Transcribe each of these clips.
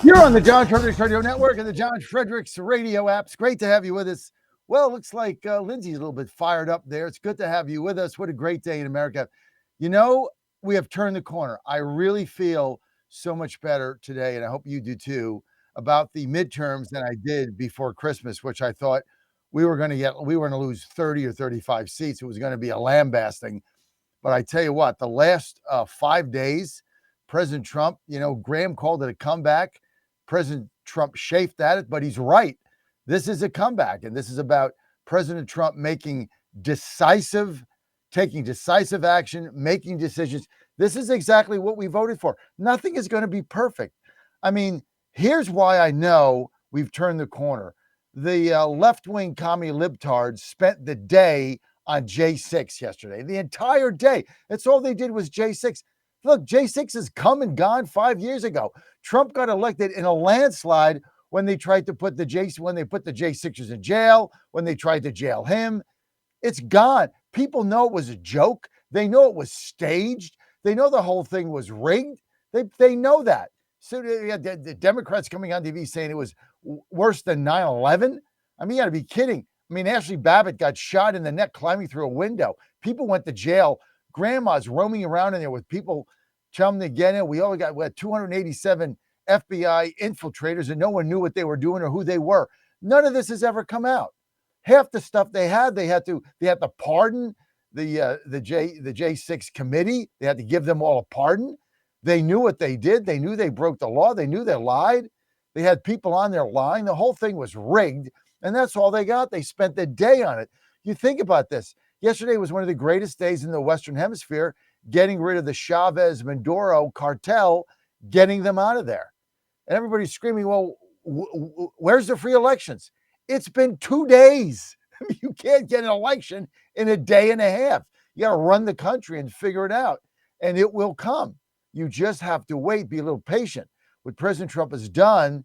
You're on the John Fredericks Radio Network and the John Fredericks Radio apps. Great to have you with us. Well, it looks like Lindsay's a little bit fired up there. It's good to have you with us. What a great day in America. You know, we have turned the corner. I really feel so much better today, and I hope you do too, about the midterms than I did before Christmas, which I thought we were going to lose 30 or 35 seats. It was going to be a lambasting. But I tell you what, the last 5 days, President Trump, Graham called it a comeback. President Trump chafed at it, but he's right. This is a comeback, and this is about President Trump taking decisive action, making decisions. This is exactly what we voted for. Nothing is going to be perfect. I mean, here's why I know we've turned the corner. The left-wing commie libtards spent the day on J6 yesterday, the entire day. That's all they did was J6. Look, J6 has come and gone 5 years ago. Trump got elected in a landslide when they tried to put the J6ers in jail, when they tried to jail him. It's gone. People know it was a joke. They know it was staged. They know the whole thing was rigged. They know that. So the Democrats coming on TV saying it was worse than 9/11. I mean, you got to be kidding. I mean, Ashley Babbitt got shot in the neck climbing through a window. People went to jail. Grandmas roaming around in there with people telling them to get in. We had 287 FBI infiltrators, and no one knew what they were doing or who they were. None of this has ever come out. Half the stuff they had to pardon the J6 committee. They had to give them all a pardon. They knew what they did. They knew they broke the law. They knew they lied. They had people on there lying. The whole thing was rigged, and that's all they got. They spent the day on it. You think about this. Yesterday was one of the greatest days in the Western Hemisphere, getting rid of the Chavez-Maduro cartel, getting them out of there. And everybody's screaming, well, where's the free elections? It's been 2 days. You can't get an election in a day and a half. You got to run the country and figure it out, and it will come. You just have to wait, be a little patient. What President Trump has done,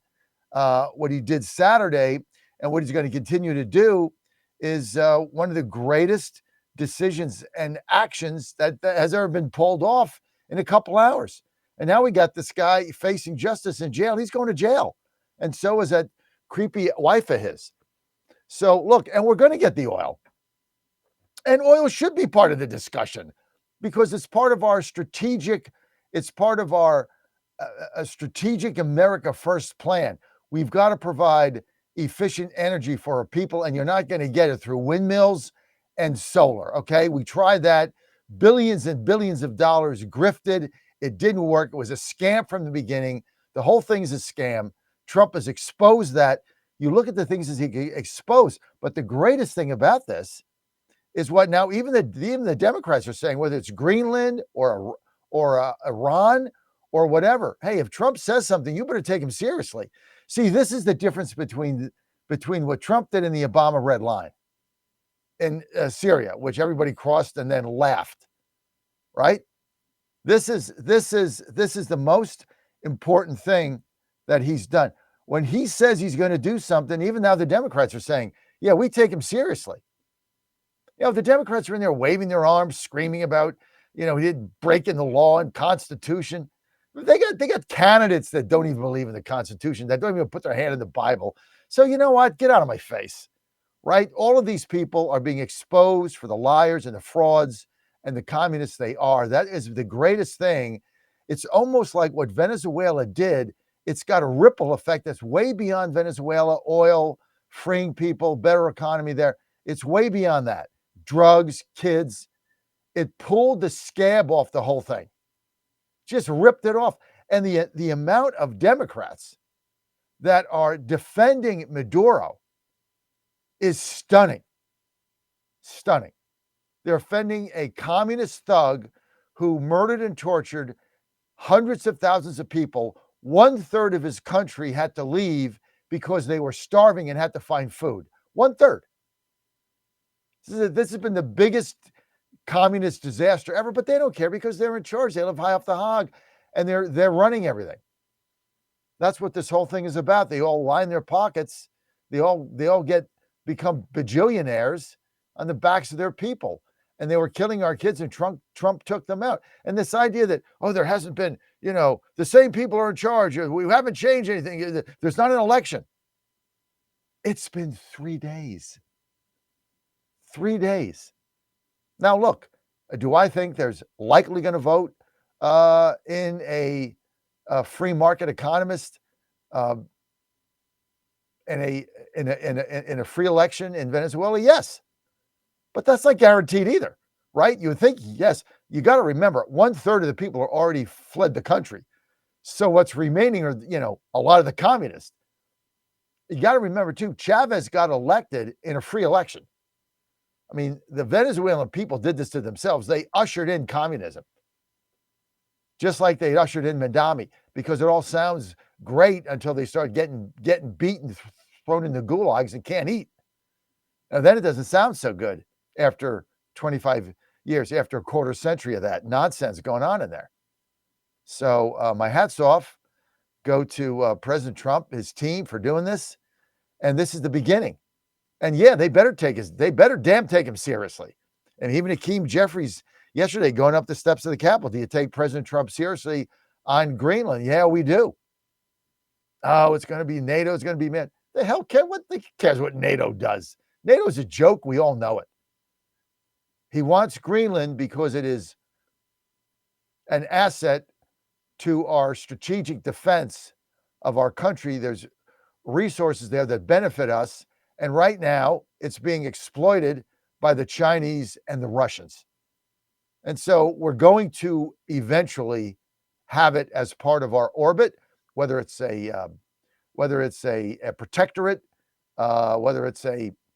what he did Saturday, and what he's going to continue to do is one of the greatest decisions and actions that has ever been pulled off in a couple hours. And now we got this guy facing justice in jail. He's going to jail. And so is that creepy wife of his. So look, and we're going to get the oil. And oil should be part of the discussion because it's part of our strategic America First plan. We've got to provide efficient energy for our people, and you're not going to get it through windmills and solar, okay? We tried that. Billions and billions of dollars grifted. It didn't work. It was a scam from the beginning. The whole thing is a scam. Trump has exposed that. You look at the things that he exposed, but the greatest thing about this is what now even the Democrats are saying, whether it's Greenland or Iran or whatever. Hey, if Trump says something, you better take him seriously. See, this is the difference between what Trump did in the Obama red line in Syria, which everybody crossed and then laughed, right? This is the most important thing that he's done. When he says he's going to do something, even now the Democrats are saying, yeah, we take him seriously. The Democrats are in there waving their arms, screaming about, he didn't break in the law and Constitution. They got candidates that don't even believe in the Constitution, that don't even put their hand in the Bible. So you know what? Get out of my face, right? All of these people are being exposed for the liars and the frauds and the communists they are. That is the greatest thing. It's almost like what Venezuela did. It's got a ripple effect that's way beyond Venezuela, oil, freeing people, better economy there. It's way beyond that. Drugs, kids. It pulled the scab off the whole thing. Just ripped it off. And the amount of Democrats that are defending Maduro is stunning. Stunning. They're defending a communist thug who murdered and tortured hundreds of thousands of people. 1/3 of his country had to leave because they were starving and had to find food. 1/3. This has been the biggest communist disaster ever, but they don't care because they're in charge. They live high off the hog, and they're running everything. That's what this whole thing is about. They all line their pockets. They all become bajillionaires on the backs of their people. and they were killing our kids, and Trump took them out. And this idea that, oh, there hasn't been, the same people are in charge. We haven't changed anything. There's not an election. It's been 3 days. 3 days. Now, look, do I think there's likely going to vote in a free market economist in a free election in Venezuela? Yes, but that's not guaranteed either, right? You would think, yes. You got to remember, 1/3 of the people are already fled the country. So what's remaining are, a lot of the communists. You got to remember too, Chavez got elected in a free election. I mean, the Venezuelan people did this to themselves. They ushered in communism, just like they ushered in Mandami, because it all sounds great until they start getting beaten, thrown in the gulags, and can't eat. And then it doesn't sound so good after 25 years, after a quarter century of that nonsense going on in there. So my hat's off go to President Trump, his team, for doing this. And this is the beginning. And yeah, they better damn take him seriously. And even Hakeem Jeffries yesterday going up the steps of the Capitol, do you take President Trump seriously on Greenland? Yeah, we do. Oh, it's going to be NATO. It's going to be man. The hell cares what NATO does? NATO is a joke. We all know it. He wants Greenland because it is an asset to our strategic defense of our country. There's resources there that benefit us. And right now, it's being exploited by the Chinese and the Russians. And so we're going to eventually have it as part of our orbit, whether it's a protectorate, whether it's one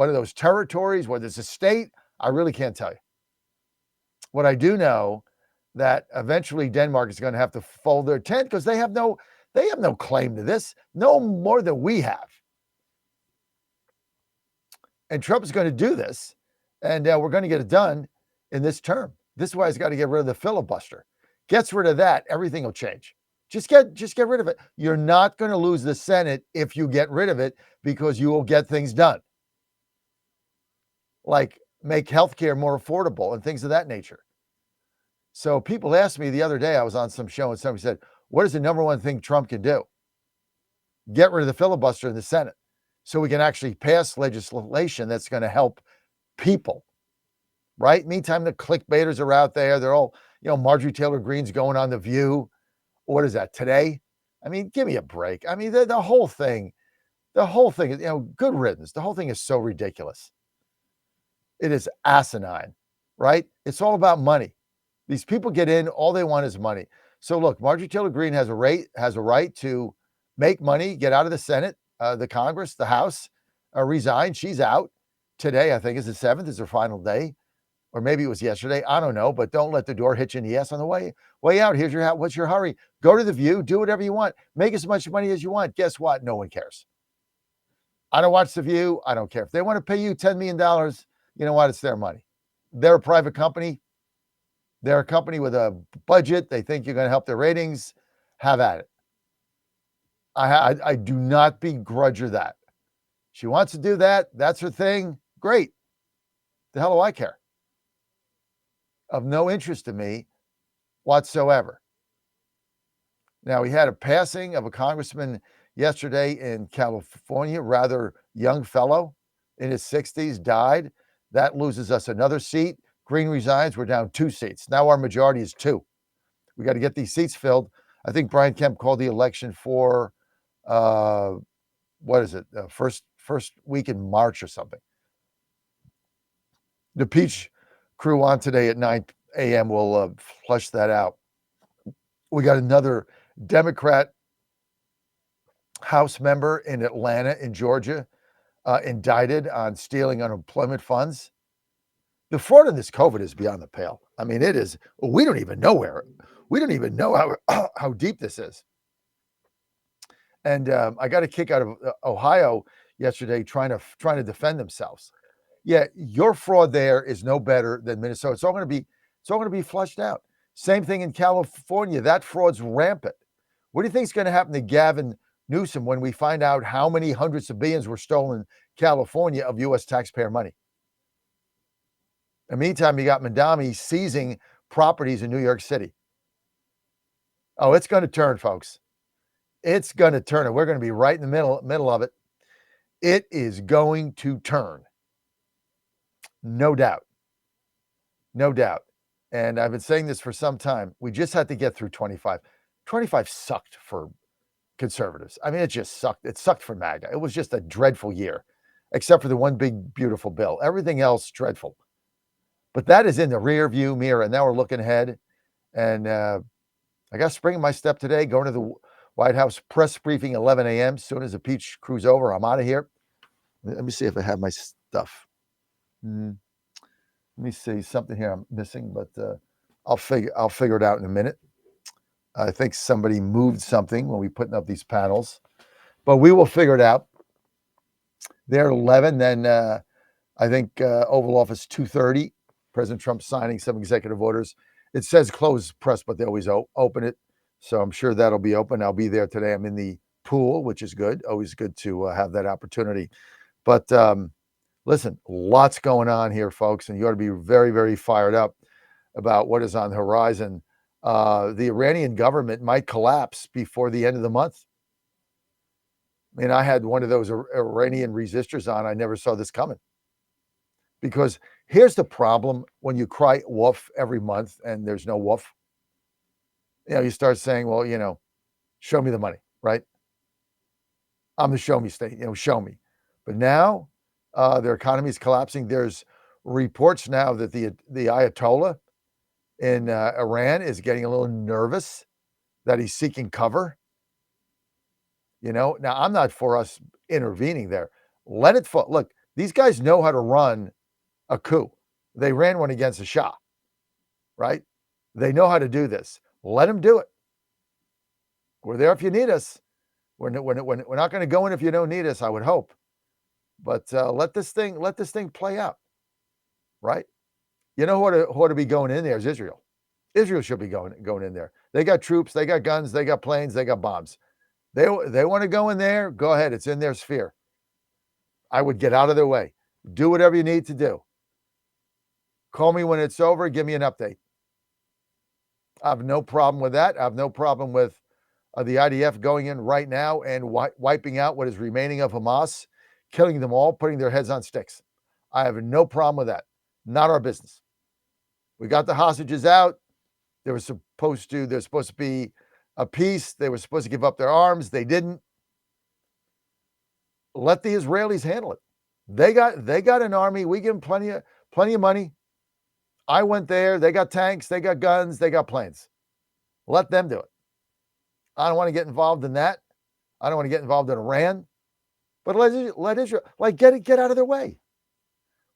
of those territories, whether it's a state. I really can't tell you. What I do know, that eventually Denmark is going to have to fold their tent, because they have no claim to this, no more than we have. And Trump is going to do this, and we're going to get it done in this term. This is why he's got to get rid of the filibuster. Gets rid of that, everything will change. Just get rid of it. You're not going to lose the Senate if you get rid of it, because you will get things done, like make healthcare more affordable and things of that nature. So people asked me the other day, I was on some show, and somebody said, what is the number one thing Trump can do? Get rid of the filibuster in the Senate so we can actually pass legislation that's going to help people, right? Meantime, the clickbaiters are out there. They're all, Marjorie Taylor Greene's going on The View. What is that, today? I mean, give me a break. I mean, the whole thing is, good riddance. The whole thing is so ridiculous. It is asinine, right? It's all about money. These people get in, all they want is money. So look, Marjorie Taylor Greene has a right to make money, get out of the Senate, the Congress, the House, resign. She's out today. I think is the 7th, is her final day, or maybe it was yesterday. I don't know, but don't let the door hit you in the ass on the way out. Here's your what's your hurry? Go to The View, do whatever you want, make as much money as you want. Guess what? No one cares. I don't watch The View. I don't care if they want to pay you $10 million. You know what? It's their money. They're a private company. They're a company with a budget. They think you're going to help their ratings. Have at it. I do not begrudge her that. She wants to do that. That's her thing. Great. The hell do I care? Of no interest to me whatsoever. Now, we had a passing of a congressman yesterday in California, rather young fellow in his 60s, died. That loses us another seat. Green resigns. We're down 2 seats. Now our majority is 2. We got to get these seats filled. I think Brian Kemp called the election for, first week in March or something. The Peach crew on today at 9 a.m. will flush that out. We got another Democrat House member in Atlanta, in Georgia, indicted on stealing unemployment funds. The fraud in this COVID is beyond the pale. I mean, it is. We don't even know how deep this is. And I got a kick out of Ohio yesterday trying to defend themselves. Yeah, your fraud there is no better than Minnesota. It's all going to be flushed out. Same thing in California. That fraud's rampant. What do you think is going to happen to Gavin Newsom when we find out how many hundreds of billions were stolen in California of U.S. taxpayer money? In the meantime, you got Madami seizing properties in New York City. Oh, it's going to turn, folks. It's going to turn, and we're going to be right in the middle of it. It is going to turn. No doubt. No doubt. And I've been saying this for some time. We just had to get through 25. 25 sucked for conservatives. I mean, it just sucked. It sucked for MAGA. It was just a dreadful year, except for the one big, beautiful bill. Everything else, dreadful. But that is in the rear view mirror. And now we're looking ahead. And I got spring in my step today, going to the White House press briefing, 11 a.m. As soon as the Peach crew's over, I'm out of here. Let me see if I have my stuff. Let me see something here I'm missing, but I'll figure it out in a minute. I think somebody moved something when we putting up these panels, but we will figure it out. They're at 11. Then I think Oval Office 2:30. President Trump signing some executive orders. It says close press, but they always open it. So I'm sure that'll be open. I'll be there today. I'm in the pool, which is good. Always good to have that opportunity. But listen, lots going on here, folks, and you ought to be very, very fired up about what is on the horizon. The Iranian government might collapse before the end of the month. I mean, I had one of those Iranian resistors on. I never saw this coming. Because here's the problem when you cry wolf every month and there's no wolf. You start saying, well, show me the money, right? I'm the show me state, show me. But now their economy is collapsing. There's reports now that the Ayatollah in Iran is getting a little nervous that he's seeking cover. Now I'm not for us intervening there. Let it fall. Look, these guys know how to run a coup. They ran one against the Shah, right? They know how to do this. Let them do it. We're there if you need us. We're not going to go in if you don't need us, I would hope. But let this thing play out, right? You know who ought to be going in there is Israel. Israel should be going in there. They got troops, they got guns, they got planes, they got bombs. They want to go in there, go ahead. It's in their sphere. I would get out of their way. Do whatever you need to do. Call me when it's over. Give me an update. I have no problem with that. I have no problem with the IDF going in right now and wiping out what is remaining of Hamas, killing them all, putting their heads on sticks. I have no problem with that. Not our business. We got the hostages out. There's supposed to be a peace. They were supposed to give up their arms. They didn't. Let the Israelis handle it. They got an army. We give them plenty of money. I went there. They got tanks. They got guns. They got planes. Let them do it. I don't want to get involved in that. I don't want to get involved in Iran. But let Israel get out of their way.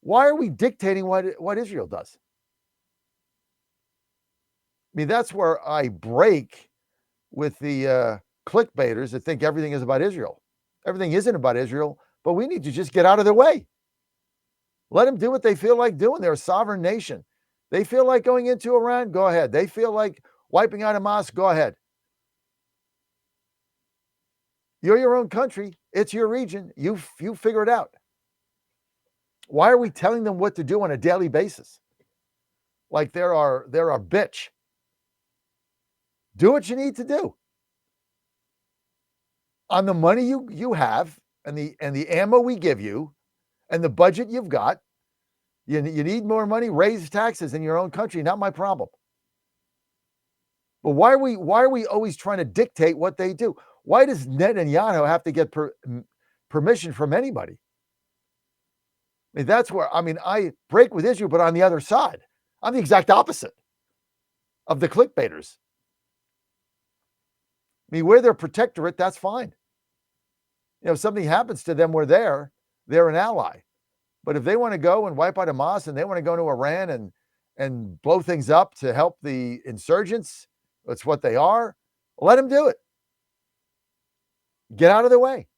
Why are we dictating what Israel does? I mean, that's where I break with the clickbaiters that think everything is about Israel. Everything isn't about Israel, but we need to just get out of their way. Let them do what they feel like doing. They're a sovereign nation. They feel like going into Iran, go ahead. They feel like wiping out Hamas, go ahead. You're your own country. It's your region. You figure it out. Why are we telling them what to do on a daily basis? Like they're our bitch. Do what you need to do. On the money you have and the ammo we give you and the budget you've got, you need more money, raise taxes in your own country, not my problem. But why are we always trying to dictate what they do? Why does Netanyahu have to get permission from anybody? I mean, that's where, I break with Israel, but on the other side. I'm the exact opposite of the clickbaiters. I mean, we're their protectorate, that's fine. If something happens to them, they're an ally. But if they want to go and wipe out Hamas and they want to go to Iran and blow things up to help the insurgents, that's what they are, let them do it. Get out of their way.